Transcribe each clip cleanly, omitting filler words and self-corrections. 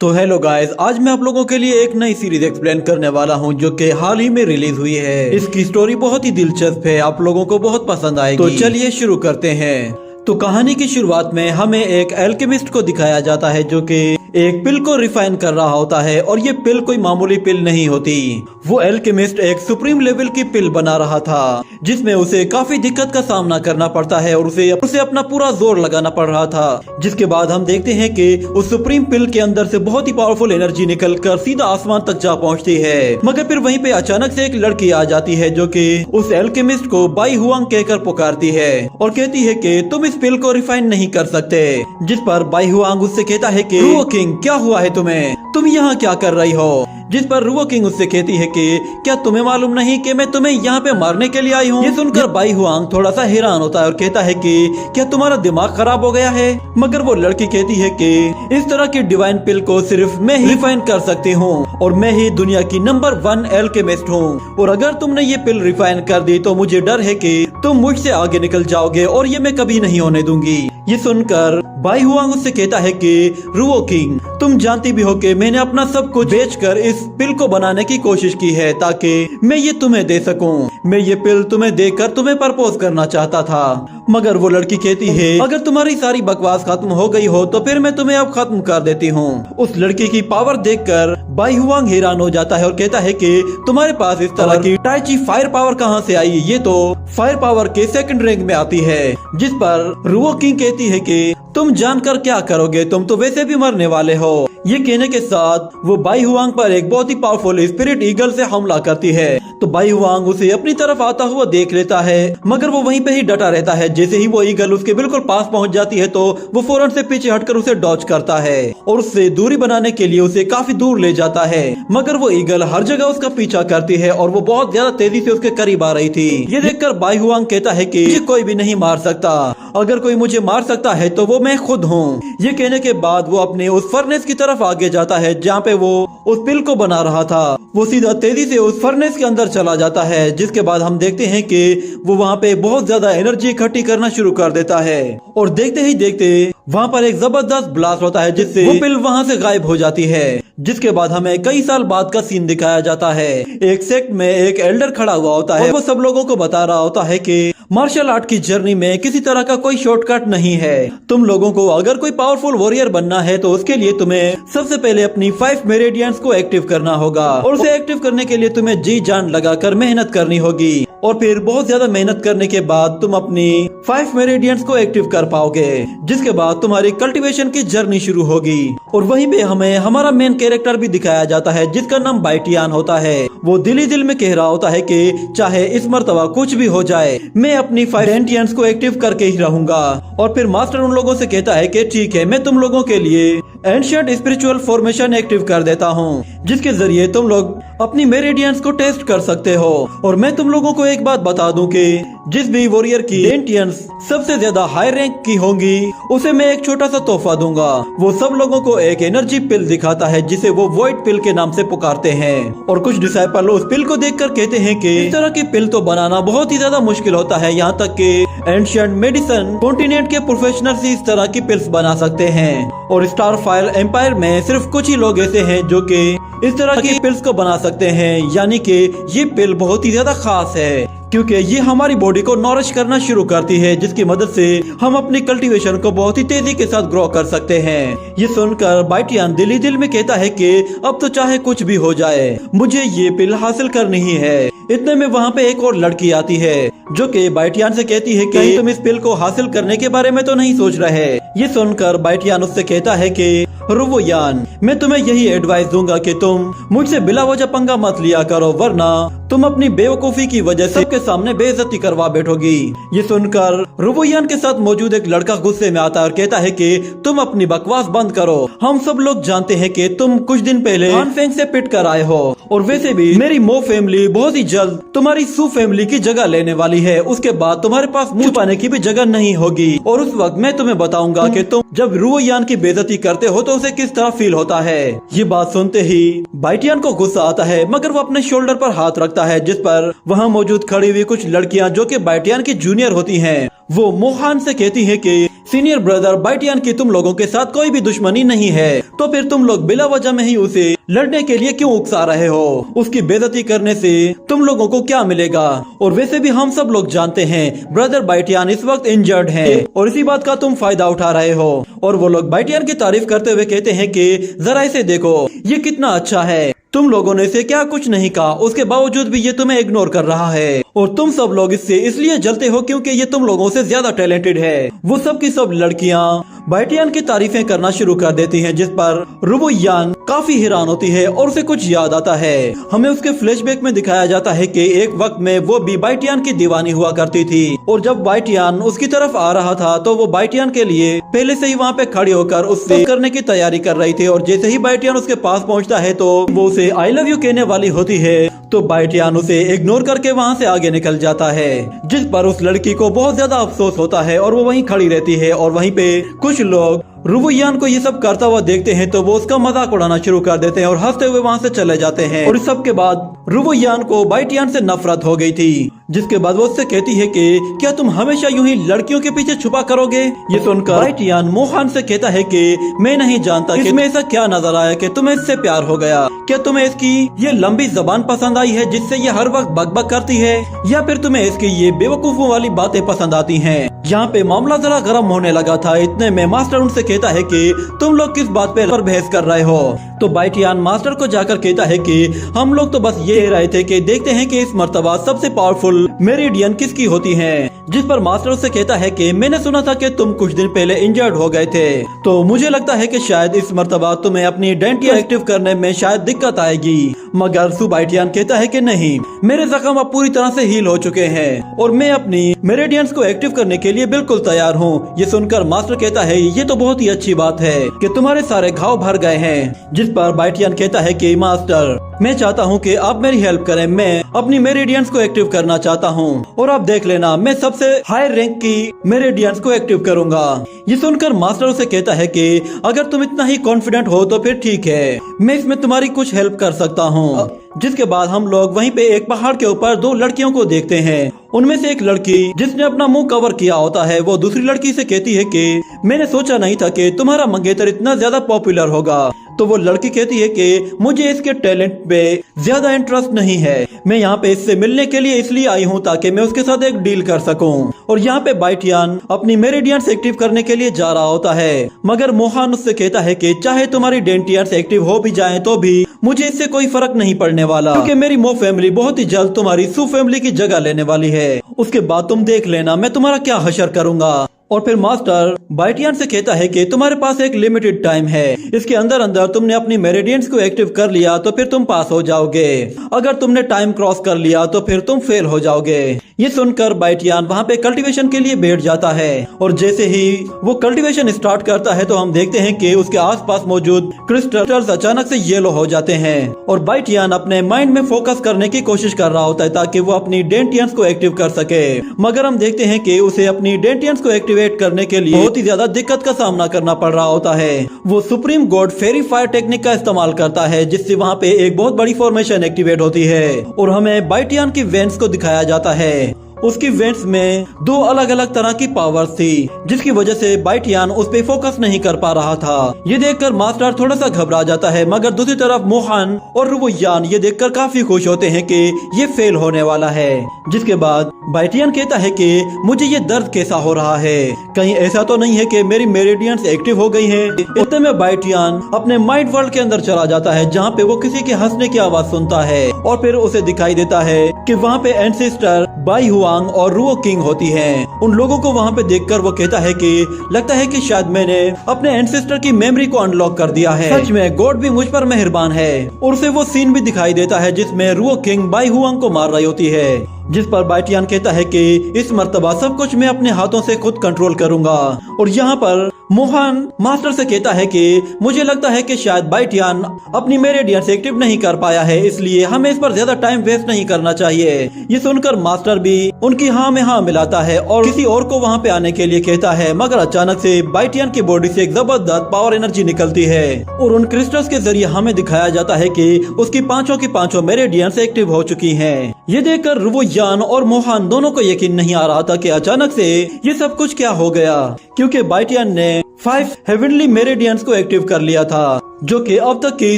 तो hello guys, आज मैं आप लोगों के लिए एक नई सीरीज एक्सप्लेन करने वाला हूं जो कि हाल ही में रिलीज हुई है। इसकी स्टोरी बहुत ही दिलचस्प है, आप लोगों को बहुत पसंद आएगी। तो चलिए शुरू करते हैं। तो कहानी की शुरुआत में हमें एक एल्केमिस्ट को दिखाया जाता है जो कि एक पिल को रिफाइन कर रहा होता है, और ये पिल कोई मामूली पिल नहीं होती। वो एल्केमिस्ट एक सुप्रीम लेवल की पिल बना रहा था जिसमें उसे काफी दिक्कत का सामना करना पड़ता है और उसे अपना पूरा जोर लगाना पड़ रहा था। जिसके बाद हम देखते हैं कि उस सुप्रीम पिल के अंदर से बहुत ही पावरफुल एनर्जी निकलकर सीधा आसमान तक जा पहुंचती है। मगर फिर वहीं पे अचानक से एक लड़की आ जाती है जो कि उस एल्केमिस्ट को बाई हुआंग कहकर पुकारती है और कहती है कि तुम इस पिल को रिफाइन नहीं कर सकते। जिस पर बाई हुआंग उससे कहता है कि रुओ किंग, क्या हुआ है तुम्हें, तुम यहाँ क्या कर रही हो। जिस पर रुओ किंग उससे कहती है कि क्या तुम्हें मालूम नहीं कि मैं तुम्हें यहाँ पे मारने के लिए आई हूँ। ये सुनकर बाई हुआंग थोड़ा सा हैरान होता है और कहता है कि क्या तुम्हारा दिमाग खराब हो गया है। मगर वो लड़की कहती है कि इस तरह की डिवाइन पिल को सिर्फ मैं ही रिफाइन कर सकती हूँ और मैं ही दुनिया की नंबर 1 एल्केमिस्ट हूँ, और अगर तुमने ये पिल रिफाइन कर दी तो मुझे डर है कि तुम मुझसे आगे निकल जाओगे और ये मैं कभी नहीं होने दूंगी। ये सुनकर बाई हुआंग उससे कहता है कि रुओ किंग, तुम जानती भी हो कि मैंने अपना सब कुछ बेचकर इस पिल को बनाने की कोशिश की है ताकि मैं ये तुम्हें दे सकूं। मैं ये पिल तुम्हें देकर तुम्हें प्रपोज करना चाहता था। मगर वो लड़की कहती है अगर तुम्हारी सारी बकवास खत्म हो गई हो तो फिर मैं तुम्हें अब खत्म कर देती हूँ। उस लड़की की पावर देखकर बाई हुआंग हैरान हो जाता है और कहता है कि तुम्हारे पास इस तरह की टाइची फायर पावर कहाँ से आई, ये तो फायर पावर के सेकंड रैंक में आती है। जिस पर रुओ किंग कहती है कि तुम जानकर क्या करोगे, तुम तो वैसे भी मरने वाले हो। ये कहने के साथ वो बाई हुआंग पर एक बहुत ही पावरफुल स्पिरिट ईगल से हमला करती है। तो बाई हुआंग उसे अपनी तरफ आता हुआ देख लेता है, मगर वो वहीं पे ही डटा रहता है। जैसे ही वो ईगल उसके बिल्कुल पास पहुंच जाती है तो वो फौरन से पीछे हटकर उसे डॉज करता है और उससे दूरी बनाने के लिए उसे काफी दूर ले जाता है। मगर वो ईगल हर जगह उसका पीछा करती है और वो बहुत ज्यादा तेजी से उसके करीब आ रही थी। ये देखकर बाई हुआंग कहता है कि मुझे कोई भी नहीं मार सकता, अगर कोई मुझे मार सकता है तो वो मैं खुद हूँ। ये कहने के बाद वो अपने उस फर्नेस की तरफ आगे जाता है जहाँ पे वो उस पिल को बना रहा था। वो सीधा तेजी से उस फर्नेस के अंदर चला जाता है, जिसके बाद हम देखते हैं कि वो वहाँ पे बहुत ज्यादा एनर्जी इकट्ठी करना शुरू कर देता है और देखते ही देखते वहाँ पर एक जबरदस्त ब्लास्ट होता है जिससे वो पिल वहाँ से गायब हो जाती है। जिसके बाद हमें कई साल बाद का सीन दिखाया जाता है। एक सेक्ट में एक एल्डर खड़ा हुआ होता है और वो सब लोगों को बता रहा होता है कि मार्शल आर्ट की जर्नी में किसी तरह का कोई शॉर्टकट नहीं है। तुम लोगों को अगर कोई पावरफुल वॉरियर बनना है तो उसके लिए तुम्हें सबसे पहले अपनी 5 मेरिडियंस को एक्टिव करना होगा और उसे एक्टिव करने के लिए तुम्हें जी जान लगाकर मेहनत करनी होगी, और फिर बहुत ज्यादा मेहनत करने के बाद तुम अपनी 5 मेरिडियंस को एक्टिव कर पाओगे, जिसके बाद तुम्हारी कल्टीवेशन की जर्नी शुरू होगी। और वहीं पे हमें हमारा मेन कैरेक्टर भी दिखाया जाता है जिसका नाम बाइटियान होता है। वो दिल ही दिल में कह रहा होता है कि चाहे इस मर्तबा कुछ भी हो जाए मैं अपनी 5 डेंटियंस को एक्टिव करके ही रहूंगा। और फिर मास्टर उन लोगों से कहता है कि ठीक है, मैं तुम लोगों के लिए एंशिएंट स्पिरिचुअल फॉर्मेशन एक्टिव कर देता हूँ, जिसके जरिए तुम लोग अपनी मेरिडियंस को टेस्ट कर सकते हो। और मैं तुम लोगों को एक बात बता दूं कि जिस भी वॉरियर की डेंटियंस सबसे ज्यादा हाई रैंक की होंगी उसे मैं एक छोटा सा तोहफा दूंगा। वो सब लोगों को एक एनर्जी पिल दिखाता है जिसे वो वॉइड पिल के नाम से पुकारते हैं। और कुछ डिसाइपल उस पिल को देखकर कहते हैं कि इस तरह की पिल तो बनाना बहुत ही ज्यादा मुश्किल होता है, यहाँ तक कि एंशिएंट मेडिसिन कॉन्टिनेंट के प्रोफेशनल्स ही इस तरह की पिल्स बना सकते हैं। और स्टारफायर एम्पायर में सिर्फ कुछ ही लोग ऐसे हैं जो कि इस तरह की पिल्स को बना सकते हैं, यानी कि ये पिल बहुत ही ज्यादा खास है क्योंकि ये हमारी बॉडी को नॉरिश करना शुरू करती है, जिसकी मदद से हम अपनी कल्टीवेशन को बहुत ही तेजी के साथ ग्रो कर सकते हैं। ये सुनकर बाइटियान दिल ही दिल में कहता है कि अब तो चाहे कुछ भी हो जाए मुझे ये पिल हासिल करनी ही है। इतने में वहाँ पे एक और लड़की आती है जो कि बाइटियान से कहती है कि तुम इस पिल को हासिल करने के बारे में तो नहीं सोच रहे। ये सुनकर बाइटियान उससे कहता है कि रुवो यान, मैं तुम्हें यही एडवाइस दूंगा कि तुम मुझसे बिला वजह पंगा मत लिया करो, वरना तुम अपनी बेवकूफी की वजह से सबके सामने बेइज्जती करवा बैठोगी। ये सुनकर रुवो यान के साथ मौजूद एक लड़का गुस्से में आता है और कहता है कि तुम अपनी बकवास बंद करो, हम सब लोग जानते हैं कि तुम कुछ दिन पहले हान फेंग से पिट कर आए हो, और वैसे भी मेरी मो फैमिली बहुत ही जल्द तुम्हारी सू फैमिली की जगह लेने वाली है। उसके बाद तुम्हारे पास मुंह छुपाने की भी जगह नहीं होगी, और उस वक्त मैं तुम्हें बताऊंगा कि तुम जब रुवो यान की बेइज्जती करते हो तो उसे किस तरह फील होता है। ये बात सुनते ही बाइटियान को गुस्सा आता है, मगर वो अपने शोल्डर पर हाथ रखता है, जिस पर वहाँ मौजूद खड़ी हुई कुछ लड़कियां जो कि बाइटियान की जूनियर होती हैं वो मोहान से कहती है कि सीनियर ब्रदर बाइटियन की तुम लोगों के साथ कोई भी दुश्मनी नहीं है, तो फिर तुम लोग बिला वजह में ही उसे लड़ने के लिए क्यों उकसा रहे हो? उसकी बेइज्जती करने से तुम लोगों को क्या मिलेगा? और वैसे भी हम सब लोग जानते हैं ब्रदर बाइटियन इस वक्त इंजर्ड है और इसी बात का तुम फायदा उठा रहे हो। और वो लोग बाइटियन की तारीफ करते हुए कहते हैं कि जरा इसे देखो, ये कितना अच्छा है। तुम लोगों ने इसे क्या कुछ नहीं कहा, उसके बावजूद भी ये तुम्हें इग्नोर कर रहा है। और तुम सब लोग इससे इसलिए जलते हो क्योंकि ये तुम लोगों से ज्यादा टैलेंटेड है। वो सब की सब लड़कियां बाइटियन की तारीफें करना शुरू कर देती हैं, जिस पर रुबुयान काफी हैरान होती है और उसे कुछ याद आता है। हमें उसके फ्लैशबैक में दिखाया जाता है कि एक वक्त में वो भी बाइटियन की दीवानी हुआ करती थी और जब बाइटियन उसकी तरफ आ रहा था तो वो बाइटियन के लिए पहले से ही वहाँ पे खड़ी होकर उससे करने की तैयारी कर रही थी। और जैसे ही बाइटियन उसके पास पहुँचता है तो वो उसे आई लव यू कहने वाली होती है, तो बाइटियन उसे इग्नोर करके वहाँ से आगे निकल जाता है, जिस पर उस लड़की को बहुत ज्यादा अफसोस होता है और वो वहीं खड़ी रहती है। और वहीं पे कुछ लोग रुबुयान को ये सब करता हुआ देखते हैं तो वो उसका मजाक उड़ाना शुरू कर देते हैं और हंसते हुए वहाँ से चले जाते हैं। और इस सब के बाद रुबुयान को बाइटियन से नफरत हो गई थी, जिसके बाद वो उससे कहती है कि क्या तुम हमेशा यूं ही लड़कियों के पीछे छुपा करोगे? ये सुनकर बाइटियन मोहन से कहता है कि मैं नहीं जानता कि इसमें ऐसा क्या नजर आया कि तुम्हें इससे प्यार हो गया। क्या तुम्हें इसकी ये लंबी जबान पसंद आई है जिससे ये हर वक्त बकबक करती है, या फिर तुम्हें इसकी ये बेवकूफों वाली बातें पसंद आती हैं? यहाँ पे मामला जरा गर्म होने लगा था। इतने में मास्टर उनसे कहता है कि तुम लोग किस बात पे बहस कर रहे हो? तो बाइटियन मास्टर को जाकर कहता है कि हम लोग तो बस ये कह रहे थे कि देखते हैं कि इस मर्तबा सबसे पावरफुल मेरिडियन किसकी होती है। जिस पर मास्टर उससे कहता है कि मैंने सुना था कि तुम कुछ दिन पहले इंजर्ड हो गए थे, तो मुझे लगता है कि शायद इस मर्तबा तुम्हें अपनी डेंटिया एक्टिव करने में शायद दिक्कत आएगी। मगर सुबाइटियन कहता है कि नहीं, मेरे जख्म अब पूरी तरह से हील हो चुके हैं और मैं अपनी मेरिडियंस को एक्टिव करने के लिए बिल्कुल तैयार हूँ। ये सुनकर मास्टर कहता है ये तो बहुत ही अच्छी बात है कि तुम्हारे सारे घाव भर गए हैं। जिस पर बाइटियन कहता है कि मास्टर मैं चाहता हूँ कि आप मेरी हेल्प करें, मैं अपनी मेरिडियंस को एक्टिव करना चाहता हूँ और आप देख लेना मैं सबसे हाई रैंक की मेरिडियंस को एक्टिव करूंगा। ये सुनकर मास्टर उसे कहता है कि अगर तुम इतना ही कॉन्फिडेंट हो तो फिर ठीक है, मैं इसमें तुम्हारी कुछ हेल्प कर सकता हूँ। जिसके बाद हम लोग वहीं पे एक पहाड़ के ऊपर दो लड़कियों को देखते हैं। उनमें से एक लड़की जिसने अपना मुंह कवर किया होता है वो दूसरी लड़की से कहती है कि मैंने सोचा नहीं था कि तुम्हारा मंगेतर इतना ज्यादा पॉपुलर होगा। तो वो लड़की कहती है कि मुझे इसके टैलेंट पे ज्यादा इंटरेस्ट नहीं है, मैं यहाँ पे इससे मिलने के लिए इसलिए आई हूँ ताकि मैं उसके साथ एक डील कर सकूँ। और यहाँ पे बाइटियन अपनी मेरिडियंस एक्टिव करने के लिए जा रहा होता है, मगर मोहन उससे कहता है कि चाहे तुम्हारी डेंटियंस एक्टिव हो भी जाएं तो भी मुझे इससे कोई फर्क नहीं पड़ने वाला, क्योंकि मेरी मो फैमिली बहुत ही जल्द तुम्हारी सु फैमिली की जगह लेने वाली है। उसके बाद तुम देख लेना मैं तुम्हारा क्या हशर करूंगा। और फिर मास्टर बाइटियन से कहता है कि तुम्हारे पास एक लिमिटेड टाइम है, इसके अंदर अंदर तुमने अपनी मेरिडियंस को एक्टिव कर लिया तो फिर तुम पास हो जाओगे, अगर तुमने टाइम क्रॉस कर लिया तो फिर तुम फेल हो जाओगे। ये सुनकर बाइटियन वहाँ पे कल्टीवेशन के लिए बैठ जाता है और जैसे ही वो कल्टीवेशन स्टार्ट करता है तो हम देखते हैं कि उसके आसपास मौजूद क्रिस्टल्स अचानक से येलो हो जाते हैं और बाइटियन अपने माइंड में फोकस करने की कोशिश कर रहा होता है ताकि वो अपनी डेंटियंस को एक्टिव कर सके। मगर हम देखते हैं कि उसे अपनी डेंटियंस को एक्टिवेट करने के लिए बहुत ही ज्यादा दिक्कत का सामना करना पड़ रहा होता है। वो सुप्रीम गॉड फेरी फायर टेक्निक का इस्तेमाल करता है जिससे वहाँ पे एक बहुत बड़ी फॉर्मेशन एक्टिवेट होती है और हमें बाइटियन की वेंट्स को दिखाया जाता है। उसकी वेंट्स में दो अलग अलग तरह की पावर्स थी, जिसकी वजह से बाइटियन उस पे फोकस नहीं कर पा रहा था। ये देखकर मास्टर थोड़ा सा घबरा जाता है, मगर दूसरी तरफ मोहन और रुबुयान ये देखकर काफी खुश होते हैं कि ये फेल होने वाला है। जिसके बाद बाइटियन कहता है कि मुझे ये दर्द कैसा हो रहा है, कहीं ऐसा तो नहीं है कि मेरी मेरिडियंस एक्टिव हो गई है। इतने में बाइटियन अपने माइंड वर्ल्ड के अंदर चला जाता है जहाँ पे वो किसी के हंसने की आवाज सुनता है और फिर उसे दिखाई देता है कि वहाँ पे एंसेस्टर बाई हुआंग और रुओ किंग होती हैं। उन लोगों को वहाँ पे देखकर वो कहता है कि लगता है कि शायद मैंने अपने एंसेस्टर की मेमोरी को अनलॉक कर दिया है, सच में गॉड भी मुझ पर मेहरबान है। और उसे वो सीन भी दिखाई देता है जिसमें रुओ किंग बाई हुआंग को मार रही होती है, जिस पर बाइटियन कहता है कि इस मर्तबा सब कुछ मैं अपने हाथों से खुद कंट्रोल करूंगा। और यहाँ पर मोहन मास्टर से कहता है कि मुझे लगता है कि शायद बाइटियन अपनी मेरिडियंस एक्टिव नहीं कर पाया है, इसलिए हमें इस पर ज्यादा टाइम वेस्ट नहीं करना चाहिए। ये सुनकर मास्टर भी उनकी हाँ में हाँ मिलाता है और किसी और को वहाँ पे आने के लिए कहता है, मगर अचानक से बाइटियन की बॉडी से एक जबरदस्त पावर एनर्जी निकलती है और उन क्रिस्टल्स के जरिए हमें दिखाया जाता है कि उसकी पांचों की पांचों मेरिडियंस एक्टिव हो चुकी हैं। ये देखकर रुवोयान और मोहान दोनों को यकीन नहीं आ रहा था कि अचानक से ये सब कुछ क्या हो गया, क्योंकि बाइटियन ने 5 हेवनली मेरिडियंस को एक्टिव कर लिया था, जो कि अब तक की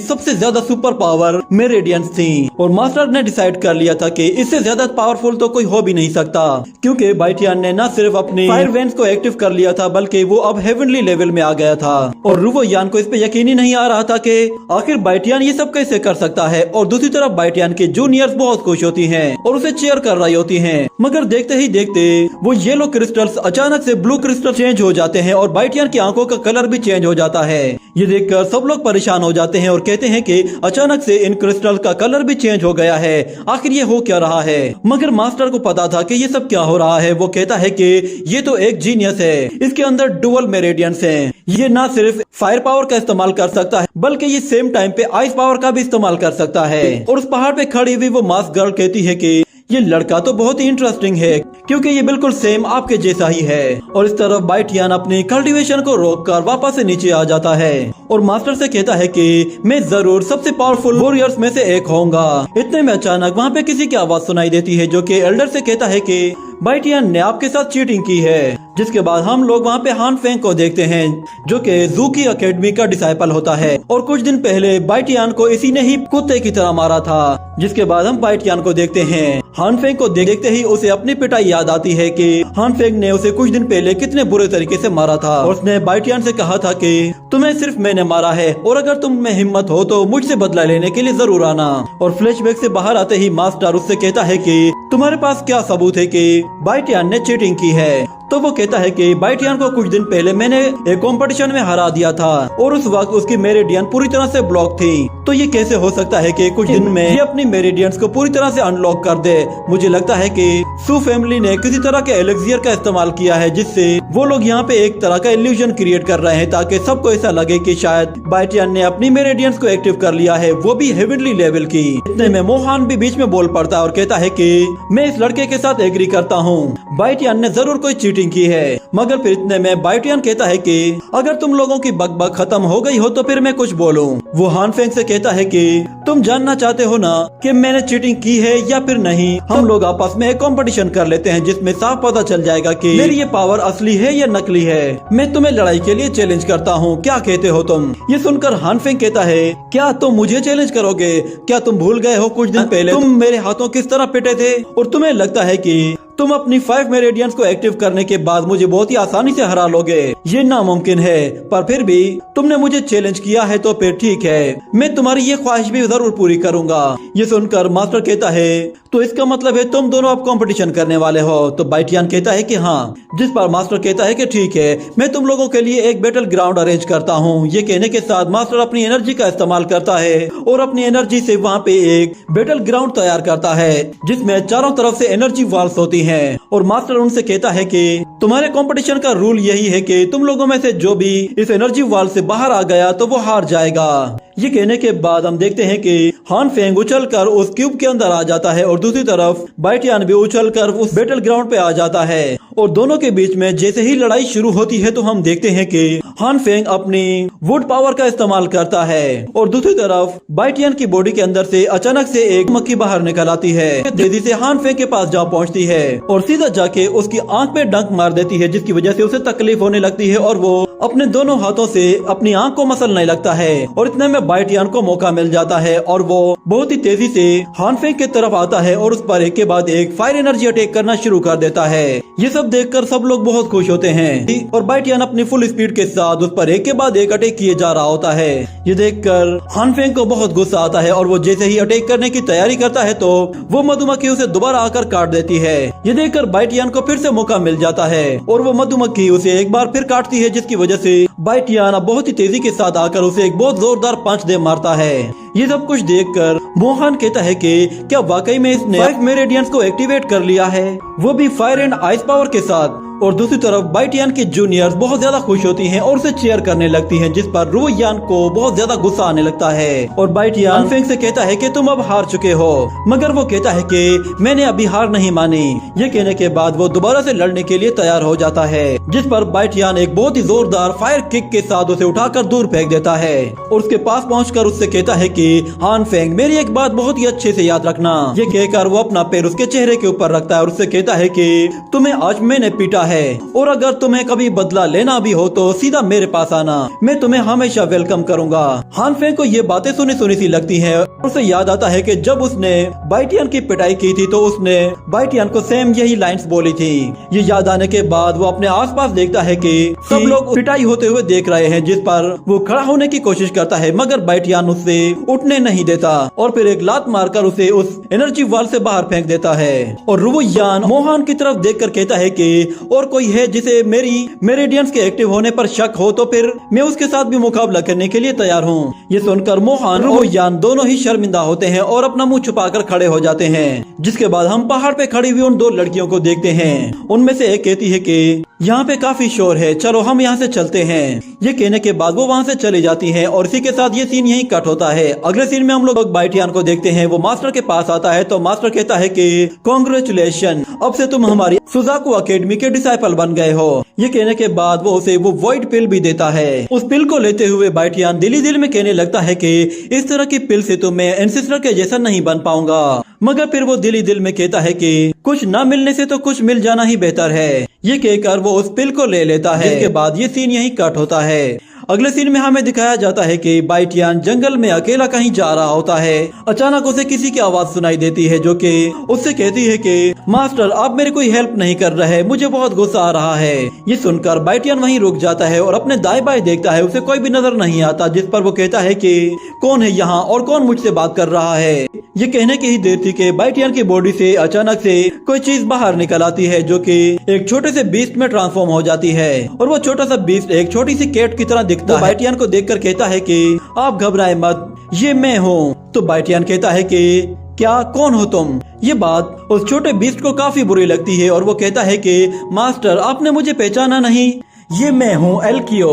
सबसे ज्यादा सुपर पावर मेरिडियंस थी। और मास्टर ने डिसाइड कर लिया था कि इससे ज्यादा पावरफुल तो कोई हो भी नहीं सकता, क्योंकि बाइटियन ने न सिर्फ अपनी फायर वेंस को एक्टिव कर लिया था बल्कि वो अब हेवनली लेवल में आ गया था। और रुवोयान को इस पे यकीन ही नहीं आ रहा था कि आखिर बाइटियन ये सब कैसे कर सकता है। और दूसरी तरफ बाइटियन के जूनियर्स बहुत खुश होती हैं और उसे चेयर कर रही होती हैं, मगर देखते ही देखते वो येलो क्रिस्टल्स अचानक से ब्लू क्रिस्टल चेंज हो जाते हैं और बाइटियन की आंखों का कलर भी चेंज हो जाता है। ये देखकर सब लोग परेशान हो जाते हैं और कहते हैं कि अचानक से इन क्रिस्टल का कलर भी चेंज हो गया है, आखिर ये हो क्या रहा है। मगर मास्टर को पता था कि ये सब क्या हो रहा है। वो कहता है कि ये तो एक जीनियस है, इसके अंदर डुअल मेरिडियंस हैं। ये ना सिर्फ फायर पावर का इस्तेमाल कर सकता है बल्कि ये सेम टाइम पे आइस पावर का भी इस्तेमाल कर सकता है। और उस पहाड़ पे खड़ी हुई वो मास्क गर्ल कहती है कि ये लड़का तो बहुत ही इंटरेस्टिंग है, क्योंकि ये बिल्कुल सेम आपके जैसा ही है। और इस तरफ बाइटियन अपनी कल्टीवेशन को रोककर वापस से नीचे आ जाता है और मास्टर से कहता है कि मैं जरूर सबसे पावरफुल वॉरियर्स में से एक होऊंगा। इतने में अचानक वहाँ पे किसी की आवाज सुनाई देती है, जो कि एल्डर से कहता है कि बाइटियन ने आपके साथ चीटिंग की है। जिसके बाद हम लोग वहाँ पे हान फेंग को देखते हैं, जो कि जू की अकेडमी का डिसाइपल होता है। और कुछ दिन पहले बाइटियन को इसी ने ही कुत्ते की तरह मारा था। जिसके बाद हम बाइटियन को देखते हैं। हान फेंग को देखते ही उसे अपनी पिटाई याद आती है कि हान फेंग ने उसे कुछ दिन पहले कितने बुरे तरीके से मारा था। और उसने बाइटियन से कहा था कि तुम्हें सिर्फ मैंने मारा है और अगर तुम में हिम्मत हो तो मुझसे बदला लेने के लिए जरूर आना। और फ्लैशबैक से बाहर आते ही मास्टर उससे कहता है कि तुम्हारे पास क्या सबूत है कि बाइटियन ने चीटिंग की है। तो वो कहता है कि बाइटियन को कुछ दिन पहले मैंने एक कंपटीशन में हरा दिया था और उस वक्त उसकी मेरिडियन पूरी तरह से ब्लॉक थी। तो ये कैसे हो सकता है कि कुछ दिन में ये अपनी मेरिडियंस को पूरी तरह से अनलॉक कर दे। मुझे लगता है कि सू फैमिली ने किसी तरह के एलेक्सियर का इस्तेमाल किया है, जिससे वो लोग यहाँ पे एक तरह का इल्यूजन क्रिएट कर रहे हैं, ताकि सबको ऐसा लगे कि शायद बाइटियन ने अपनी मेरिडियंस को एक्टिव कर लिया है, वो भी हेवनली लेवल की। इतने में मोहान भी बीच में बोल पड़ता है और कहता है कि मैं इस लड़के के साथ एग्री करता हूँ, बाइटियन ने जरूर कोई चीटिंग की है। मगर फिर इतने में बाइटियन कहता है कि अगर तुम लोगों की बकबक खत्म हो गई हो तो फिर मैं कुछ बोलूं। वो हान फेंग से कहता है कि तुम जानना चाहते हो ना कि मैंने चीटिंग की है या फिर नहीं। हम लोग आपस में एक कंपटीशन कर लेते हैं जिसमें साफ पता चल जाएगा कि मेरी ये पावर असली है या नकली है। मैं तुम्हें लड़ाई के लिए चैलेंज करता हूँ, क्या कहते हो तुम। ये सुनकर हान फेंग कहता है क्या तुम मुझे चैलेंज करोगे? क्या तुम भूल गए हो कुछ दिन पहले तुम मेरे हाथों किस तरह पिटे थे? और तुम्हें लगता है कि तुम अपनी 5 मेरिडियंस को एक्टिव करने के बाद मुझे बहुत ही आसानी से हरा लोगे? ये नामुमकिन है, पर फिर भी तुमने मुझे चैलेंज किया है तो फिर ठीक है, मैं तुम्हारी ये ख्वाहिश भी जरूर पूरी करूंगा। ये सुनकर मास्टर कहता है तो इसका मतलब है तुम दोनों अब कंपटीशन करने वाले हो? तो बाइटियन कहता है कि हाँ। जिस पर मास्टर कहता है कि ठीक है, मैं तुम लोगों के लिए एक बैटल ग्राउंड अरेंज करता हूँ। ये कहने के साथ मास्टर अपनी एनर्जी का इस्तेमाल करता है और अपनी एनर्जी से वहाँ पे एक बैटल ग्राउंड तैयार करता है, जिसमें चारों तरफ से एनर्जी वॉल्स होती हैं। और मास्टर उनसे कहता है कि तुम्हारे कंपटीशन का रूल यही है कि तुम लोगों में से जो भी इस एनर्जी वॉल से बाहर आ गया तो वो हार जाएगा। ये कहने के बाद हम देखते हैं कि हान फेंग उछलकर उस क्यूब के अंदर आ जाता है और दूसरी तरफ बाइटियन भी उछलकर उस बैटल ग्राउंड पे आ जाता है। और दोनों के बीच में जैसे ही लड़ाई शुरू होती है तो हम देखते हैं कि हान फेंग अपनी वुड पावर का इस्तेमाल करता है और दूसरी तरफ बाइटियन की बॉडी के अंदर से अचानक से एक मक्खी बाहर निकल आती है। तेजी से हान फेंग के पास जा पहुंचती है और सीधा जाके उसकी आंख पे डंक मार देती है, जिसकी वजह से उसे तकलीफ होने लगती है और वो अपने दोनों हाथों से अपनी आंख को मसलने लगता है। और इतने में बाइटियन को मौका मिल जाता है और वो बहुत ही तेजी से हान फेंग की तरफ आता है और उस पर एक के बाद एक फायर एनर्जी अटैक करना शुरू कर देता है। ये सब देखकर सब लोग बहुत खुश होते हैं और बाइटियन अपनी फुल स्पीड के साथ उस पर एक के बाद एक अटैक किए जा रहा होता है। ये देखकर हान फेंग को बहुत गुस्सा आता है और वो जैसे ही अटैक करने की तैयारी करता है तो वो मधुमक्खी उसे दोबारा आकर काट देती है। ये देखकर बाइटियन को फिर से मौका मिल जाता है और वो मधुमक्खी उसे एक बार फिर काटती है, जिसकी वजह से बाइटियन अब बहुत ही तेजी के साथ आकर उसे एक बहुत जोरदार पंच दे मारता है। ये सब कुछ देखकर मोहन कहता है कि क्या वाकई में इसने 5 मेरिडियंस को एक्टिवेट कर लिया है, वो भी फायर एंड आइस पावर के साथ। और दूसरी तरफ बाइटियन की जूनियर्स बहुत ज्यादा खुश होती हैं और उसे चीयर करने लगती हैं, जिस पर रुवोयान को बहुत ज्यादा गुस्सा आने लगता है। और बाइटियन फेंग से कहता है कि तुम अब हार चुके हो, मगर वो कहता है कि मैंने अभी हार नहीं मानी। ये कहने के बाद वो दोबारा से लड़ने के लिए तैयार हो जाता है, जिस पर बाइटियन एक बहुत ही जोरदार फायर किक के साथ उसे उठाकर दूर फेंक देता है और उसके पास पहुंचकर उससे कहता है कि हान फेंग, मेरी एक बात बहुत ही अच्छे से याद रखना। ये कहकर वो अपना पैर उसके चेहरे के ऊपर रखता है और उससे कहता है कि तुम्हें आज मैंने पीटा है और अगर तुम्हें कभी बदला लेना भी हो तो सीधा मेरे पास आना, मैं तुम्हें हमेशा वेलकम करूंगा। हान फेंग को ये बातें सुनी सुनी सी लगती है। उसे याद आता है कि जब उसने बाइटियन की पिटाई की थी तो उसने बाइटियन को सेम यही लाइंस बोली थी। ये याद आने के बाद वो अपने आसपास देखता है कि सब लोग पिटाई होते हुए देख रहे हैं, जिस पर वो खड़ा होने की कोशिश करता है मगर बाइटियन उससे उठने नहीं देता और फिर एक लात मारकर उसे उस एनर्जी वॉल से बाहर फेंक देता है। और रुवोयान मोहान की तरफ देखकर कहता है कि और कोई है जिसे मेरी मेरिडियंस के एक्टिव होने पर शक हो तो फिर मैं उसके साथ भी मुकाबला करने के लिए तैयार हूँ। ये सुनकर मोहान रुवोयान दोनों ही शर्मिंदा होते हैं और अपना मुंह छुपाकर खड़े हो जाते हैं। जिसके बाद हम पहाड़ पे खड़ी हुई उन दो लड़कियों को देखते हैं। उनमें से एक कहती है कि यहाँ पे काफी शोर है, चलो हम यहाँ से चलते हैं। ये कहने के बाद वो वहाँ से चली जाती हैं और इसी के साथ ये सीन यहीं कट होता है। अगले सीन में हम लोग बाइटियन को देखते हैं। वो मास्टर के पास आता है तो मास्टर कहता है कि कांग्रेचुलेशन, अब से तुम हमारी सुजाकू अकेडमी के डिसाइपल बन गए हो। ये कहने के बाद वो उसे वो वॉइड पिल भी देता है। उस पिल को लेते हुए बाइटियन दिल ही दिल में कहने लगता है कि इस तरह की पिल से तो मैं एंसेस्टर के जैसा नहीं बन पाऊंगा, मगर फिर वो दिल ही दिल में कहता है कि कुछ न मिलने से तो कुछ मिल जाना ही बेहतर है। ये कहकर वो उस पिल को ले लेता है। इसके बाद ये सीन यहीं कट होता है। अगले सीन में हमें दिखाया जाता है कि बाइटियन जंगल में अकेला कहीं जा रहा होता है। अचानक उसे किसी की आवाज सुनाई देती है जो कि उससे कहती है कि मास्टर आप मेरी कोई हेल्प नहीं कर रहे, मुझे बहुत गुस्सा आ रहा है। ये सुनकर बाइटियन वहीं रुक जाता है और अपने दाएं बाएं देखता है, उसे कोई भी नजर नहीं आता। जिस पर वो कहता है कि कौन है यहाँ और कौन मुझसे बात कर रहा है। ये कहने की ही देर थी कि बाइटियन की बॉडी से अचानक से कोई चीज बाहर निकल आती है जो कि एक छोटे से बीस्ट में ट्रांसफॉर्म हो जाती है और वो छोटा सा बीस्ट एक छोटी सी कैट की तरह दिखता है। बाइटियन को देखकर कहता है कि आप घबराए मत, ये मैं हूँ। तो बाइटियन कहता है कि क्या, कौन हो तुम? ये बात उस छोटे बीस्ट को काफी बुरी लगती है और वो कहता है कि मास्टर आपने मुझे पहचाना नहीं, ये मैं हूँ एल्कियो,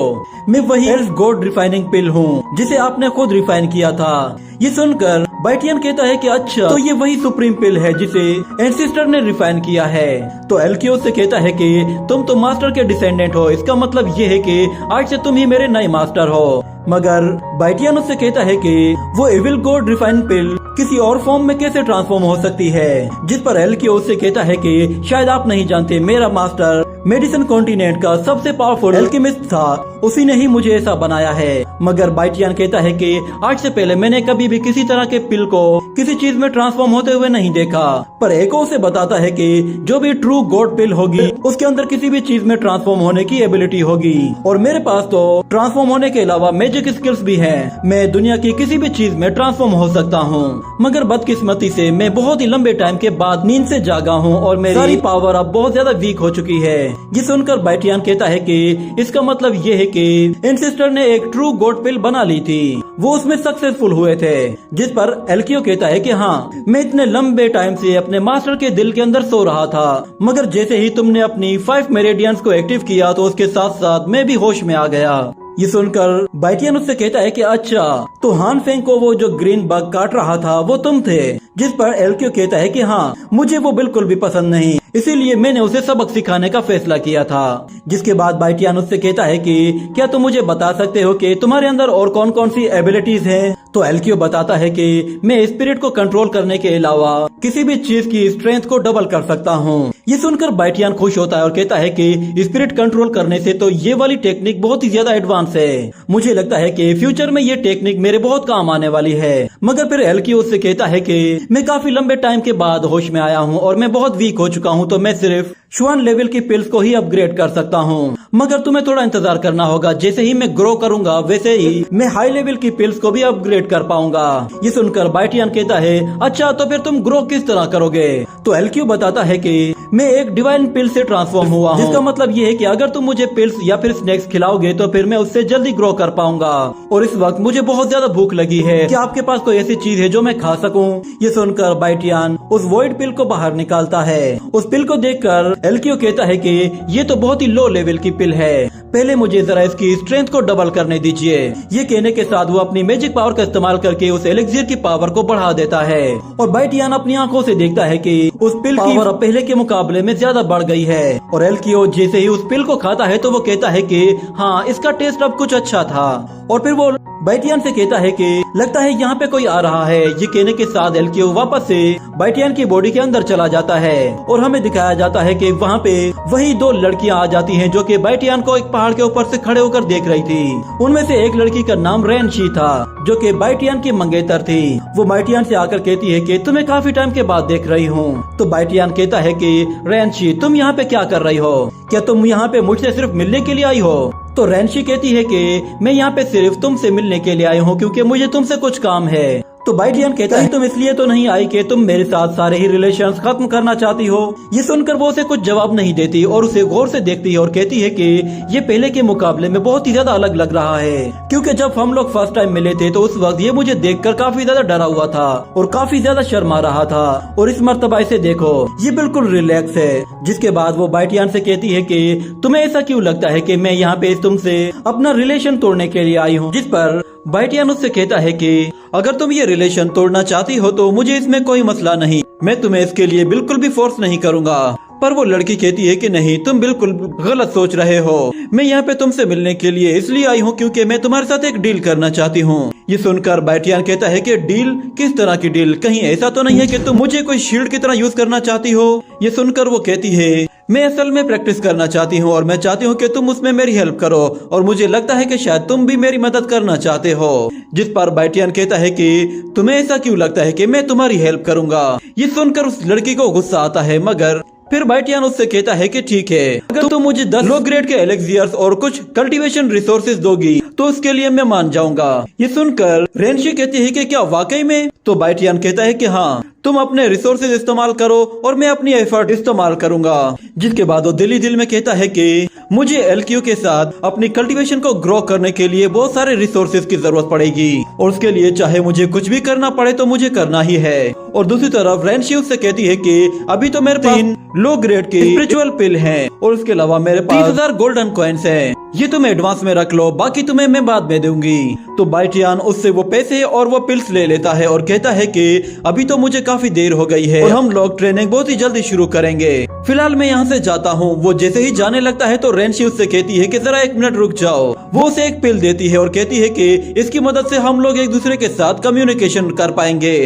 मैं वही एल्फ गॉड रिफाइनिंग पिल हूँ जिसे आपने खुद रिफाइन किया था। ये सुनकर बाइटियन कहता है कि अच्छा तो ये वही सुप्रीम पिल है जिसे एंसेस्टर ने रिफाइन किया है। तो एल्कियो से कहता है कि तुम तो मास्टर के डिसेंडेंट हो, इसका मतलब ये है कि आज से तुम ही मेरे नए मास्टर हो। मगर बाइटियन उससे कहता है कि वो एविल गॉड रिफाइन पिल किसी और फॉर्म में कैसे ट्रांसफॉर्म हो सकती है। जिस पर एल्कियो उससे कहता है कि शायद आप नहीं जानते, मेरा मास्टर मेडिसिन कॉन्टिनेंट का सबसे पावरफुल एल्केमिस्ट था, उसी ने ही मुझे ऐसा बनाया है। मगर बाइटियन कहता है कि आज से पहले मैंने कभी भी किसी तरह के पिल को किसी चीज में ट्रांसफॉर्म होते हुए नहीं देखा। पर एको उसे बताता है कि जो भी ट्रू गॉड पिल होगी उसके अंदर किसी भी चीज में ट्रांसफॉर्म होने की एबिलिटी होगी और मेरे पास तो ट्रांसफॉर्म होने के अलावा मैजिक स्किल्स भी हैं। मैं दुनिया की किसी भी चीज में ट्रांसफॉर्म हो सकता हूँ। मगर बदकिस्मती से मैं बहुत ही लंबे टाइम के बाद नींद से जागा हूँ और मेरी सारी पावर अब बहुत ज्यादा वीक हो चुकी है। ये सुनकर बाइटियन कहता है कि इसका मतलब ये है कि एंसेस्टर ने एक ट्रू गॉड पिल बना ली थी, वो उसमें सक्सेसफुल हुए थे। जिस पर एल्कियो कहता है कि हाँ, मैं इतने लंबे टाइम से अपने मास्टर के दिल के अंदर सो रहा था, मगर जैसे ही तुमने अपनी 5 मेरिडियंस को एक्टिव किया तो उसके साथ साथ मैं भी होश में आ गया। ये सुनकर बाइटियन उससे कहता है कि अच्छा तो हान फेंग को वो जो ग्रीन बग काट रहा था वो तुम थे। जिस पर एल्कियो कहता है कि हाँ, मुझे वो बिल्कुल भी पसंद नहीं, इसीलिए मैंने उसे सबक सिखाने का फैसला किया था। जिसके बाद बाइटियन उससे कहता है कि क्या तुम मुझे बता सकते हो कि तुम्हारे अंदर और कौन कौन सी एबिलिटीज हैं? तो एल्कियो बताता है कि मैं स्पिरिट को कंट्रोल करने के अलावा किसी भी चीज की स्ट्रेंथ को डबल कर सकता हूँ। ये सुनकर बाइटियन खुश होता है और कहता है कि स्पिरिट कंट्रोल करने से तो ये वाली टेक्निक बहुत ही ज्यादा एडवांस है, मुझे लगता है कि फ्यूचर में ये टेक्निक मेरे बहुत काम आने वाली है। मगर फिर एल्कियो उससे कहता है कि मैं काफी लंबे टाइम के बाद होश में आया हूँ और मैं बहुत वीक हो चुका हूँ, तो मैं सिर्फ श्वान लेवल की पिल्स को ही अपग्रेड कर सकता हूँ। मगर तुम्हें थोड़ा इंतजार करना होगा, जैसे ही मैं ग्रो करूंगा वैसे ही मैं हाई लेवल की पिल्स को भी अपग्रेड कर पाऊंगा। ये सुनकर बाइटियन कहता है अच्छा तो फिर तुम ग्रो किस तरह करोगे? तो एल्कियो बताता है कि मैं एक डिवाइन पिल से ट्रांसफॉर्म हुआ हूँ, जिसका मतलब ये है कि अगर तुम मुझे पिल्स या फिर स्नैक्स खिलाओगे तो फिर मैं उससे जल्दी ग्रो कर पाऊंगा। और इस वक्त मुझे बहुत ज्यादा भूख लगी है, क्या आपके पास कोई ऐसी चीज है जो मैं खा सकूं? ये सुनकर बाइटियन उस वॉइड पिल को बाहर निकालता है। उस पिल को देखकर एल्कियो कहता है कि ये तो बहुत ही लो लेवल की पिल है, पहले मुझे जरा इसकी स्ट्रेंथ को डबल करने दीजिए। ये कहने के साथ वो अपनी मैजिक पावर का इस्तेमाल करके उस एलिक्सियर की पावर को बढ़ा देता है और बाइटियन अपनी आंखों से देखता है कि उस पिल की पावर पहले के मुकाबले में ज्यादा बढ़ गई है। और एल्कियो जैसे ही उस पिल को खाता है तो वो कहता है कि हाँ, इसका टेस्ट अब कुछ अच्छा था। और फिर वो बाइटियान से कहता है कि लगता है यहाँ पे कोई आ रहा है। ये कहने के साथ एल्कियो वापस से बाइटियान की बॉडी के अंदर चला जाता है और हमें दिखाया जाता है कि वहाँ पे वही दो लड़कियां आ जाती हैं जो कि बाइटियान को एक पहाड़ के ऊपर से खड़े होकर देख रही थी। उनमें से एक लड़की का नाम रेनशी था जो कि बाइटियान की मंगेतर थी। वो बाइटियान से आकर कहती है कि तुम्हें काफी टाइम के बाद देख रही हूँ। तो बाइटियान कहता है कि रेनशी तुम यहाँ पे क्या कर रही हो? क्या तुम यहाँ पे मुझसे सिर्फ मिलने के लिए आई हो? तो रेनशी कहती है कि मैं यहाँ पे सिर्फ तुमसे मिलने के लिए आई हूँ क्योंकि मुझे तुमसे कुछ काम है। तो बाइटियान कहता है तुम इसलिए तो नहीं आई कि तुम मेरे साथ सारे ही रिलेशंस खत्म करना चाहती हो। ये सुनकर वो उसे कुछ जवाब नहीं देती और उसे गौर से देखती है और कहती है कि ये पहले के मुकाबले में बहुत ही ज्यादा अलग लग रहा है, क्योंकि जब हम लोग फर्स्ट टाइम मिले थे तो उस वक्त ये मुझे देखकर काफी ज्यादा डरा हुआ था और काफी ज्यादा शर्मा रहा था, और इस मर्तबा इसे देखो ये बिल्कुल रिलैक्स है। जिसके बाद वो बाइटियान से कहती है कि तुम्हें ऐसा क्यों लगता है कि मैं यहाँ पे तुमसे अपना रिलेशन तोड़ने के लिए आई हूँ? जिस पर बाइटियान उससे कहता है कि अगर तुम ये रिलेशन तोड़ना चाहती हो तो मुझे इसमें कोई मसला नहीं, मैं तुम्हें इसके लिए बिल्कुल भी फोर्स नहीं करूँगा। पर वो लड़की कहती है कि नहीं, तुम बिल्कुल गलत सोच रहे हो। मैं यहाँ पे तुमसे मिलने के लिए इसलिए आई हूँ क्योंकि मैं तुम्हारे साथ एक डील करना चाहती हूँ। ये सुनकर बाइटियान कहता है कि डील? किस तरह की डील? कहीं ऐसा तो नहीं है कि तुम मुझे कोई शील्ड की तरह यूज करना चाहती हो? ये सुनकर वो कहती है मैं असल में प्रैक्टिस करना चाहती हूँ और मैं चाहती हूँ कि तुम उसमें मेरी हेल्प करो, और मुझे लगता है कि शायद तुम भी मेरी मदद करना चाहते हो। जिस पर बाइटियान कहता है कि तुम्हें ऐसा क्यों लगता है कि मैं तुम्हारी हेल्प करूंगा? ये सुनकर उस लड़की को गुस्सा आता है, मगर फिर बाइटियान उससे कहता है कि ठीक है, अगर तुम मुझे 10 लो ग्रेड के एलेक्सियर्स और कुछ कल्टीवेशन रिसोर्सेज दोगी तो उसके लिए मैं मान जाऊंगा। ये सुनकर रेनशी कहती है कि क्या वाकई में? तो बाइटियान कहता है कि हाँ, तुम अपने रिसोर्सेज इस्तेमाल करो और मैं अपनी एफर्ट इस्तेमाल करूंगा। जिसके बाद वो दिल ही दिल में कहता है कि मुझे एल्कियो के साथ अपनी कल्टीवेशन को ग्रो करने के लिए बहुत सारे रिसोर्सेज की जरूरत पड़ेगी, और उसके लिए चाहे मुझे कुछ भी करना पड़े तो मुझे करना ही है। और दूसरी तरफ रेनशी उससे कहती है कि अभी तो मेरे पास 3 लो ग्रेड के स्पिरिचुअल पिल हैं और उसके अलावा मेरे पास 30,000 गोल्डन कॉइन्स हैं, ये तुम एडवांस में रख लो, बाकी तुम्हें मैं बाद में दूंगी। तो बाइटियान उससे वो पैसे और वो पिल्स ले लेता है और कहता है कि अभी तो मुझे काफी देर हो गई है और हम लोग ट्रेनिंग बहुत ही जल्दी शुरू करेंगे, फिलहाल मैं यहाँ से जाता हूँ। वो जैसे ही जाने लगता है तो रेनशी उससे कहती है कि जरा 1 मिनट रुक जाओ। वो उसे एक पिल देती है और कहती है कि इसकी मदद से हम लोग एक दूसरे के साथ कम्युनिकेशन कर पाएंगे।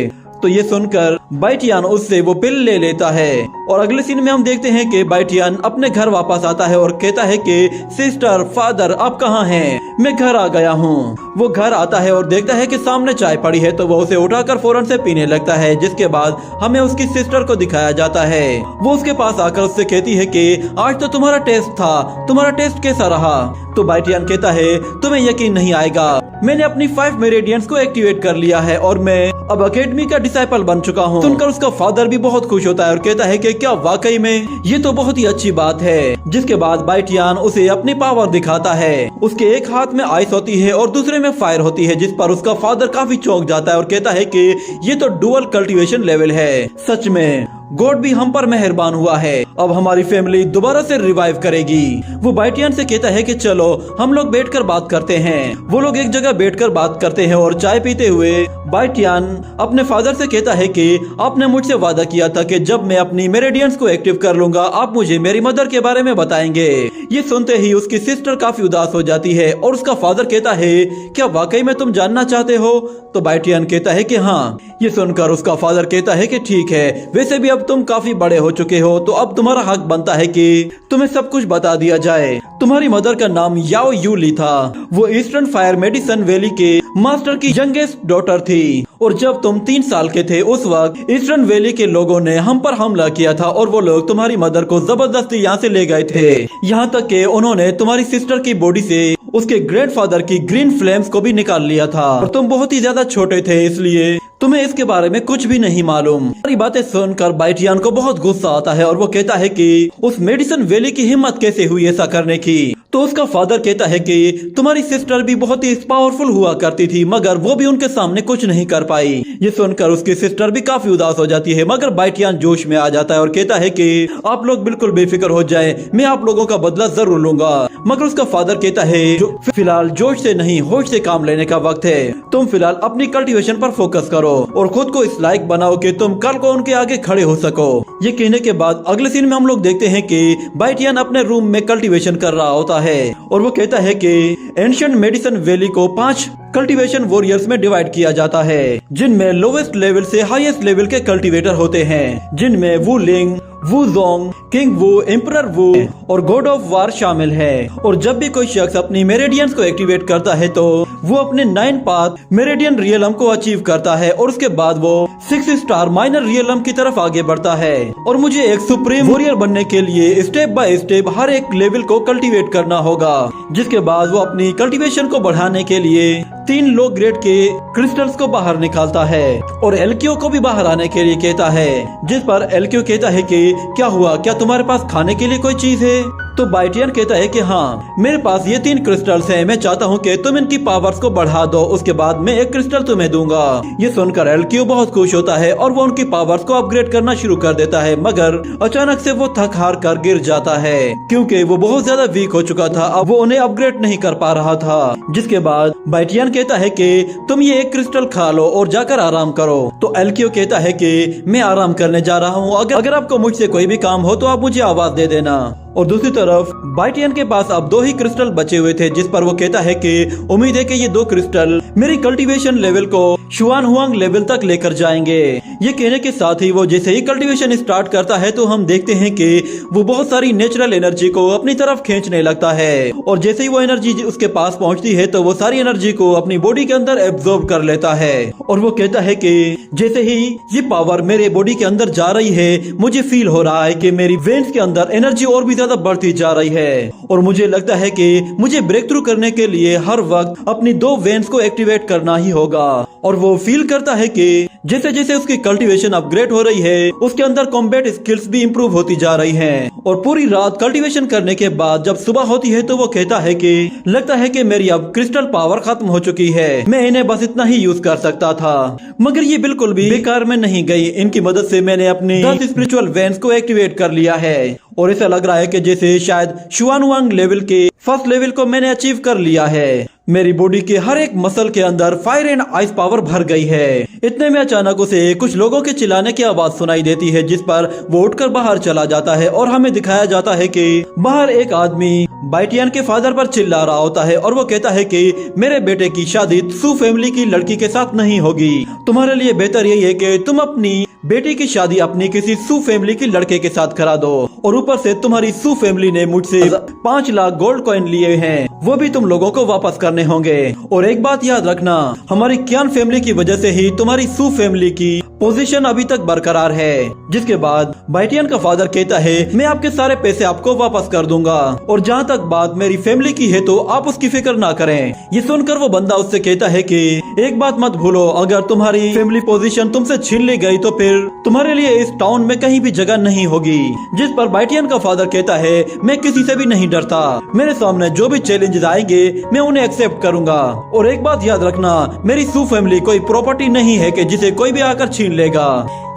तो ये सुनकर बाइटियान उससे वो पिल ले लेता है, और अगले सीन में हम देखते हैं कि बाइटियान अपने घर वापस आता है और कहता है कि सिस्टर, फादर, आप कहाँ हैं? मैं घर आ गया हूँ। वो घर आता है और देखता है कि सामने चाय पड़ी है, तो वो उसे उठाकर फौरन से पीने लगता है। जिसके बाद हमें उसकी सिस्टर को दिखाया जाता है। वो उसके पास आकर उससे कहती है कि आज तो तुम्हारा टेस्ट था, तुम्हारा टेस्ट कैसा रहा? तो बाइटियान कहता है तुम्हें यकीन नहीं आएगा, मैंने अपनी 5 मेरिडियंस को एक्टिवेट कर लिया है और मैं अब एकेडमी का डिसाइपल बन चुका हूँ। सुनकर उसका फादर भी बहुत खुश होता है और कहता है कि क्या वाकई में? ये तो बहुत ही अच्छी बात है। जिसके बाद बाइटियान उसे अपनी पावर दिखाता है। उसके एक हाथ में आइस होती है और दूसरे में फायर होती है, जिस पर उसका फादर काफी चौंक जाता है और कहता है कि ये तो डुअल कल्टीवेशन लेवल है। सच में गॉड भी हम पर मेहरबान हुआ है, अब हमारी फैमिली दोबारा से रिवाइव करेगी। वो बाइटियान से कहता है कि चलो हम लोग बैठकर बात करते हैं। वो लोग एक जगह बैठकर बात करते हैं और चाय पीते हुए बाइटियान अपने फादर से कहता है कि आपने मुझसे वादा किया था कि जब मैं अपनी मेरिडियंस को एक्टिव कर लूंगा आप मुझे मेरी मदर के बारे में बताएंगे। ये सुनते ही उसकी सिस्टर काफी उदास हो जाती है और उसका फादर कहता है क्या वाकई में तुम जानना चाहते हो? तो बाइटियान कहता है कि हाँ। ये सुनकर उसका फादर कहता है कि ठीक है, वैसे भी अब तुम काफी बड़े हो चुके हो तो अब तुम्हारा हक बनता है कि तुम्हें सब कुछ बता दिया जाए। तुम्हारी मदर का नाम याओ यूली था। वो ईस्टर्न फायर मेडिसन वैली के मास्टर की यंगेस्ट डॉटर थी और जब तुम 3 साल के थे उस वक्त ईस्टर्न वैली के लोगों ने हम पर हमला किया था और वो लोग तुम्हारी मदर को जबरदस्ती यहाँ से ले गए थे। यहाँ तक कि उन्होंने तुम्हारी सिस्टर की बॉडी से उसके ग्रैंडफादर की ग्रीन फ्लेम्स को भी निकाल लिया था और तुम बहुत ही ज्यादा छोटे थे इसलिए तुम्हें इसके बारे में कुछ भी नहीं मालूम। सारी बातें सुनकर बाइटियान को बहुत गुस्सा आता है और वो कहता है कि उस मेडिसन वैली की हिम्मत कैसे हुई ऐसा करने की। तो उसका फादर कहता है कि तुम्हारी सिस्टर भी बहुत ही पावरफुल हुआ करती थी मगर वो भी उनके सामने कुछ नहीं कर पाई। ये सुनकर उसकी सिस्टर भी काफी उदास हो जाती है मगर बाइटियान जोश में आ जाता है और कहता है कि आप लोग बिल्कुल बेफिक्र हो जाएं, मैं आप लोगों का बदला जरूर लूंगा। मगर उसका फादर कहता है फिलहाल जोश से नहीं होश से काम लेने का वक्त है, तुम फिलहाल अपनी कल्टीवेशन पर फोकस करो और खुद को इस लायक बनाओ कि तुम कल को उनके आगे खड़े हो सको। ये कहने के बाद अगले सीन में हम लोग देखते हैं कि बाइटियान अपने रूम में कल्टीवेशन कर रहा होता है और वो कहता है कि एंशिएंट मेडिसन वैली को 5 कल्टीवेशन वॉरियर्स में डिवाइड किया जाता है, जिनमें लोवेस्ट लेवल से हाईएस्ट लेवल के कल्टीवेटर होते हैं, जिनमें वू लिंग, वू जोंग, किंग वू, एम्परर वू और गॉड ऑफ वार शामिल है। और जब भी कोई शख्स अपनी मेरिडियंस को एक्टिवेट करता है तो वो अपने 9 पाथ मेरिडियन रियलम को अचीव करता है और उसके बाद वो 6 स्टार माइनर रियलम की तरफ आगे बढ़ता है। और मुझे एक सुप्रीम वॉरियर बनने के लिए स्टेप बाय स्टेप हर एक लेवल को कल्टीवेट करना होगा, जिसके बाद वो अपनी कल्टीवेशन को बढ़ाने के लिए 3 लो ग्रेड के क्रिस्टल्स को बाहर निकालता है और एलक्यू को भी बाहर आने के लिए कहता है, जिस पर एलक्यू कहता है कि क्या हुआ, क्या तुम्हारे पास खाने के लिए कोई चीज है? तो बाइटियन कहता है कि हाँ, मेरे पास ये 3 क्रिस्टल्स हैं, मैं चाहता हूँ कि तुम इनकी पावर्स को बढ़ा दो, उसके बाद मैं एक क्रिस्टल तुम्हें दूंगा। ये सुनकर एलक्यू बहुत खुश होता है और वो उनकी पावर्स को अपग्रेड करना शुरू कर देता है, मगर अचानक से वो थक हार कर गिर जाता है क्योंकि वो बहुत ज्यादा वीक हो चुका था, अब वो उन्हें अपग्रेड नहीं कर पा रहा था। जिसके बाद बाइटियन कहता है कि तुम ये एक क्रिस्टल खा लो और जाकर आराम करो। तो एलक्यू कहता है कि मैं आराम करने जा रहा हूँ, अगर आपको मुझसे कोई भी काम हो तो आप मुझे आवाज दे देना। और दूसरी तरफ बाइटियन के पास अब 2 ही क्रिस्टल बचे हुए थे, जिस पर वो कहता है कि उम्मीद है कि ये 2 क्रिस्टल मेरी कल्टीवेशन लेवल को शुआन हुआंग लेवल तक लेकर जाएंगे। ये कहने के साथ ही वो जैसे ही कल्टीवेशन स्टार्ट करता है तो हम देखते हैं कि वो बहुत सारी नेचुरल एनर्जी को अपनी तरफ खींचने लगता है और जैसे ही वो एनर्जी उसके पास पहुंचती है तो वो सारी एनर्जी को अपनी बॉडी के अंदर एब्जॉर्ब कर लेता है। और वो कहता है कि जैसे ही ये पावर मेरे बॉडी के अंदर जा रही है, मुझे फील हो रहा है कि मेरी वेन्स के अंदर एनर्जी और भी ज्यादा बढ़ती जा रही है और मुझे लगता है कि मुझे ब्रेक थ्रू करने के लिए हर वक्त अपनी 2 वेन्स को एक्टिवेट करना ही होगा। और वो फील करता है कि जैसे जैसे उसकी कल्टीवेशन अपग्रेड हो रही है, उसके अंदर कॉम्बैट स्किल्स भी इम्प्रूव होती जा रही हैं। और पूरी रात कल्टीवेशन करने के बाद जब सुबह होती है तो वो कहता है कि लगता है कि मेरी अब क्रिस्टल पावर खत्म हो चुकी है, मैं इन्हें बस इतना ही यूज कर सकता था। मगर ये बिल्कुल भी बेकार में नहीं गई, इनकी मदद से मैंने अपनी 10 स्पिरिचुअल वेन्स को एक्टिवेट कर लिया है और ऐसा लग रहा है कि जैसे शायद शुआन हुआंग लेवल के फर्स्ट लेवल को मैंने अचीव कर लिया है। मेरी बॉडी के हर एक मसल के अंदर फायर एंड आइस पावर भर गई है। इतने में अचानक उसे कुछ लोगों के चिल्लाने की आवाज सुनाई देती है, जिस पर वो उठकर बाहर चला जाता है और हमें दिखाया जाता है कि बाहर एक आदमी बाइटियन के फादर पर चिल्ला रहा होता है और वो कहता है कि मेरे बेटे की शादी सू फैमिली की लड़की के साथ नहीं होगी, तुम्हारे लिए बेहतर यही है कि तुम अपनी बेटी की शादी अपनी किसी सू फैमिली के लड़के के साथ करा दो और ऊपर से तुम्हारी सू फैमिली ने मुझसे 5 लाख गोल्ड कॉइन लिए हैं, वो भी तुम लोगों को वापस करने होंगे। और एक बात याद रखना, हमारी क्यान फैमिली की वजह से ही तुम्हारी सू फैमिली की पोजीशन अभी तक बरकरार है। जिसके बाद बाइटियन का फादर कहता है मैं आपके सारे पैसे आपको वापस कर दूंगा और जहाँ तक बात मेरी फैमिली की है तो आप उसकी फिक्र ना करें। ये सुनकर वो बंदा उससे कहता है कि एक बात मत भूलो, अगर तुम्हारी फैमिली पोजीशन तुमसे छीन ली गई तो फिर तुम्हारे लिए इस टाउन में कहीं भी जगह नहीं होगी। जिस पर बाइटियन का फादर कहता है मैं किसी से भी नहीं डरता, मेरे सामने जो भी चैलेंजेस आएंगे मैं उन्हें एक्सेप्ट करूंगा। और एक बात याद रखना, मेरी सू फैमिली कोई प्रॉपर्टी नहीं है कि जिसे कोई भी आकर छीन लेगा।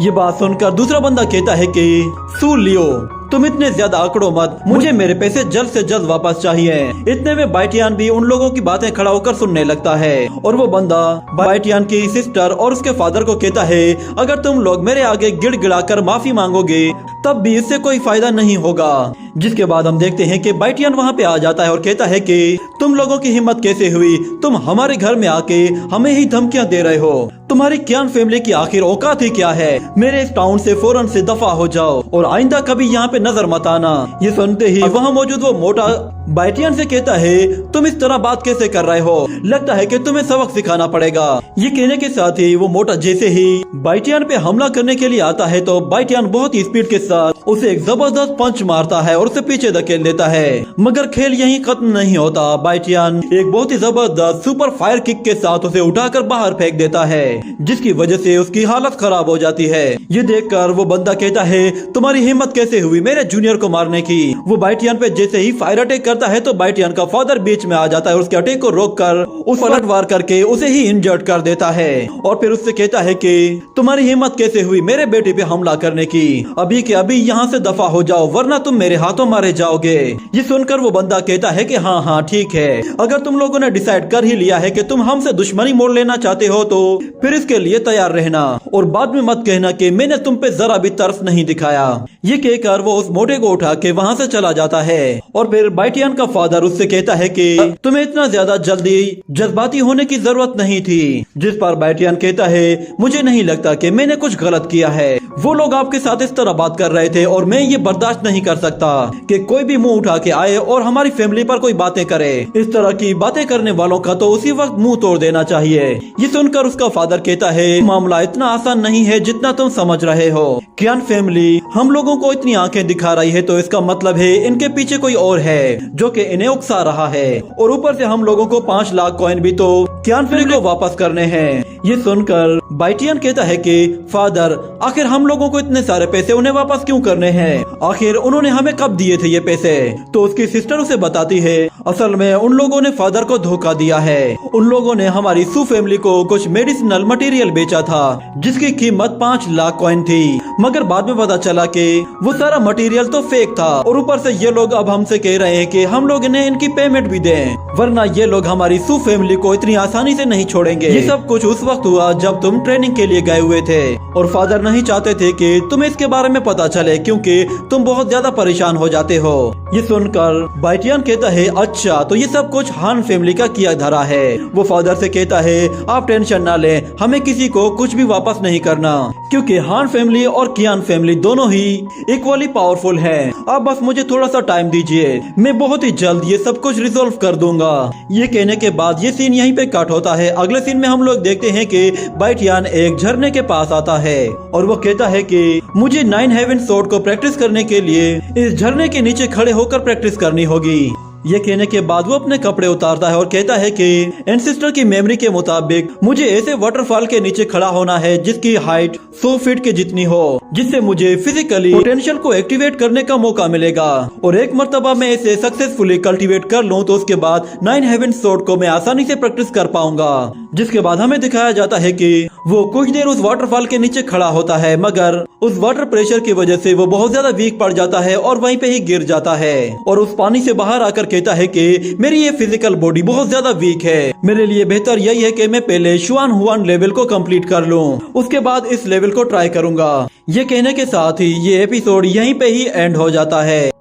ये बात सुनकर दूसरा बंदा कहता है कि सू लियो, तुम इतने ज्यादा आंकड़ो मत, मुझे मेरे पैसे जल्द से जल्द वापस चाहिए। इतने में बाइटियन भी उन लोगों की बातें खड़ा होकर सुनने लगता है और वो बंदा बाइटियन की सिस्टर और उसके फादर को कहता है अगर तुम लोग मेरे आगे गिड़गिड़ाकर माफी मांगोगे तब भी इससे कोई फायदा नहीं होगा। जिसके बाद हम देखते हैं कि बाइटियन वहाँ पे आ जाता है और कहता है कि तुम लोगों की हिम्मत कैसे हुई, तुम हमारे घर में आके हमें ही धमकियाँ दे रहे हो, तुम्हारी क्यान फैमिली की आखिर औकात ही क्या है, मेरे इस टाउन से फौरन से दफा हो जाओ और आइंदा कभी यहाँ पे नजर मत आना। ये सुनते ही वहाँ मौजूद वो मोटा बाइटियन से कहता है तुम इस तरह बात कैसे कर रहे हो, लगता है कि तुम्हें सबक सिखाना पड़ेगा। ये कहने के साथ ही वो मोटा जैसे ही बाइटियन पे हमला करने के लिए आता है तो बाइटियन बहुत ही स्पीड के साथ उसे एक जबरदस्त पंच मारता है और उसे पीछे धकेल देता है। मगर खेल यहीं खत्म नहीं होता, बाइटियन एक बहुत ही जबरदस्त सुपर फायर किक के साथ उसे उठाकर बाहर फेंक देता है, जिसकी वजह से उसकी हालत खराब हो जाती है। ये देखकर वो बंदा कहता है तुम्हारी हिम्मत कैसे हुई मेरे जूनियर को मारने की। वो बाइटियन पे जैसे ही फायर अटैक करता है तो बाइटियन का फादर बीच में आ जाता है और उसके अटैक को रोककर उस पलटवार करके उसे ही इंजर्ड कर देता है और फिर उससे कहता है कि तुम्हारी हिम्मत कैसे हुई मेरे बेटे पे हमला करने की, अभी के अभी यहाँ से दफा हो जाओ वरना तुम मेरे हाथों मारे जाओगे। ये सुनकर वो बंदा कहता है कि हाँ हाँ ठीक है, अगर तुम लोगों ने डिसाइड कर ही लिया है कि तुम हमसे दुश्मनी मोड़ लेना चाहते हो तो फिर इसके लिए तैयार रहना और बाद में मत कहना कि मैंने तुम पे जरा भी तरस नहीं दिखाया। ये कहकर वो वो उस मोटे को उठा के वहाँ से चला जाता है। और फिर बाइटियन का फादर उससे कहता है कि तुम्हें इतना ज्यादा जल्दी जज्बाती होने की जरूरत नहीं थी। जिस पर बाइटियन कहता है मुझे नहीं लगता कि मैंने कुछ गलत किया है। वो लोग आपके साथ इस तरह बात कर रहे थे और मैं ये बर्दाश्त नहीं कर सकता कि कोई भी मुंह उठा के आए और हमारी फैमिली पर कोई बातें करे। इस तरह की बातें करने वालों का तो उसी वक्त मुंह तोड़ देना चाहिए। ये सुनकर उसका फादर कहता है मामला इतना आसान नहीं है जितना तुम समझ रहे हो। कियान फैमिली हम लोगों को इतनी आंखें दिखा रही है तो इसका मतलब है इनके पीछे कोई और है जो कि इन्हें उकसा रहा है। और ऊपर से हम लोगों को 5 लाख कॉइन भी तो कियान फैमिली को वापस करने हैं। ये सुनकर बाइटियन कहता है कि फादर आखिर हम लोगों को इतने सारे पैसे उन्हें वापस क्यों करने हैं, आखिर उन्होंने हमें कब दिए थे ये पैसे। तो उसकी सिस्टर उसे बताती है असल में उन लोगों ने फादर को धोखा दिया है। उन लोगों ने हमारी सू फैमिली को कुछ मेडिसिनल मटेरियल बेचा था जिसकी कीमत 5 लाख कॉइन थी, मगर बाद में पता चला कि वो सारा मटेरियल तो फेक था। और ऊपर से ये लोग अब हमसे कह रहे हैं कि हम लोग इन्हें इनकी पेमेंट भी दें, वरना ये लोग हमारी सू फैमिली को इतनी आसानी से नहीं छोड़ेंगे। ये सब कुछ उस वक्त हुआ जब तुम ट्रेनिंग के लिए गए हुए थे और फादर नहीं चाहते थे कि तुम्हें इसके बारे में पता चले क्योंकि तुम बहुत ज्यादा परेशान हो जाते हो। ये सुनकर बाइटियन कहता है अच्छा तो ये सब कुछ हान फैमिली का किया धरा है। वो फादर से कहता है आप टेंशन ना लें, हमें किसी को कुछ भी वापस नहीं करना क्योंकि हान फैमिली और कियान फैमिली दोनों ही इक्वली पावरफुल हैं। अब बस मुझे थोड़ा सा टाइम दीजिए, मैं बहुत ही जल्द ये सब कुछ रिजोल्व कर दूंगा। ये कहने के बाद ये सीन यहीं पे कट होता है। अगले सीन में हम लोग देखते हैं कि बाइटियन एक झरने के पास आता है और वो कहता है कि मुझे 9 हेवन स्वॉर्ड को प्रैक्टिस करने के लिए इस झरने के नीचे खड़े होकर प्रैक्टिस करनी होगी। ये कहने के बाद वो अपने कपड़े उतारता है और कहता है कि एंसेस्टर की मेमोरी के मुताबिक मुझे ऐसे वाटरफॉल के नीचे खड़ा होना है जिसकी हाइट 100 फीट के जितनी हो, जिससे मुझे फिजिकली पोटेंशियल को एक्टिवेट करने का मौका मिलेगा। और एक मर्तबा मैं इसे सक्सेसफुली कल्टीवेट कर लूं तो उसके बाद 9 हेवन स्वॉर्ड को मैं आसानी से प्रैक्टिस कर पाऊंगा। जिसके बाद हमें दिखाया जाता है कि वो कुछ देर उस वाटरफॉल के नीचे खड़ा होता है, मगर उस वाटर प्रेशर की वजह से वो बहुत ज्यादा वीक पड़ जाता है और वहीं पे ही गिर जाता है। और उस पानी से बाहर आकर कहता है कि मेरी ये फिजिकल बॉडी बहुत ज्यादा वीक है, मेरे लिए बेहतर यही है कि मैं पहले शुआन हुआन लेवल को कंप्लीट कर लूं, उसके बाद इस लेवल को ट्राई करूंगा। ये कहने के साथ ही ये एपिसोड यहीं पे ही एंड हो जाता है।